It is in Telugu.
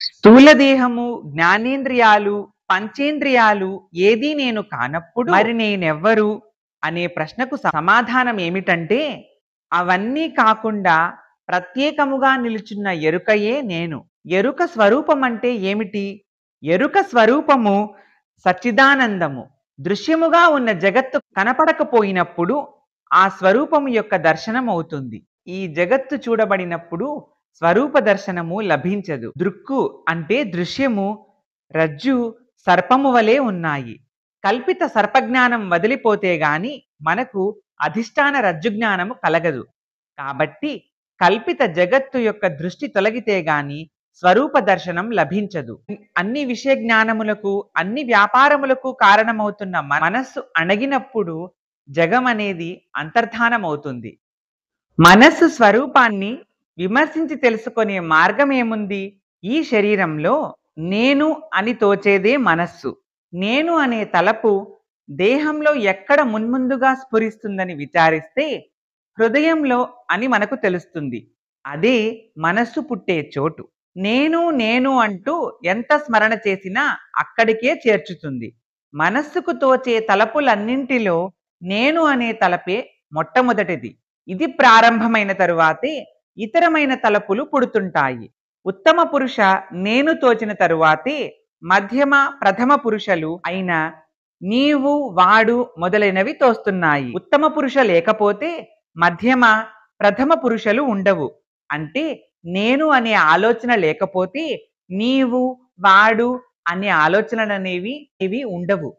స్థూల దేహము, జ్ఞానేంద్రియాలు, పంచేంద్రియాలు ఏదీ నేను కానప్పుడు మరి నేనెవ్వరు అనే ప్రశ్నకు సమాధానం ఏమిటంటే, అవన్నీ కాకుండా ప్రత్యేకముగా నిలుచున్న ఎరుకయే నేను. ఎరుక స్వరూపమంటే ఏమిటి? ఎరుక స్వరూపము సచ్చిదానందము. దృశ్యముగా ఉన్న జగత్తు కనపడకపోయినప్పుడు ఆ స్వరూపము యొక్క దర్శనం అవుతుంది. ఈ జగత్తు చూడబడినప్పుడు స్వరూప దర్శనము లభించదు. దృక్కు అంటే దృశ్యము, రజ్జు, సర్పము వలె ఉన్నాయి. కల్పిత సర్పజ్ఞానం వదిలిపోతే గాని మనకు అధిష్టాన రజ్జు జ్ఞానము కలగదు. కాబట్టి కల్పిత జగత్తు యొక్క దృష్టి తొలగితే గాని స్వరూప దర్శనం లభించదు. అన్ని విషయ జ్ఞానములకు, అన్ని వ్యాపారములకు కారణమవుతున్న మనస్సు అణగినప్పుడు జగమనేది అంతర్ధానమవుతుంది. మనస్సు స్వరూపాన్ని విమర్శించి తెలుసుకునే మార్గం ఏముంది? ఈ శరీరంలో నేను అని తోచేదే మనస్సు. నేను అనే తలపు దేహంలో ఎక్కడ మున్ముందుగా స్ఫురిస్తుందని విచారిస్తే హృదయంలో అని మనకు తెలుస్తుంది. అదే మనస్సు పుట్టే చోటు. నేను నేను అంటూ ఎంత స్మరణ చేసినా అక్కడికే చేర్చుతుంది. మనస్సుకు తోచే తలపులన్నింటిలో నేను అనే తలపే మొట్టమొదటిది. ఇది ప్రారంభమైన తరువాతే ఇతరమైన తలపులు పుడుతుంటాయి. ఉత్తమ పురుష నేను తోచిన తరువాతే మధ్యమ ప్రథమ పురుషలు అయిన నీవు వాడు మొదలైనవి తోస్తున్నాయి. ఉత్తమ పురుష లేకపోతే మధ్యమ ప్రథమ పురుషలు ఉండవు. అంటే నేను అనే ఆలోచన లేకపోతే నీవు వాడు అనే ఆలోచనలనేవి ఉండవు.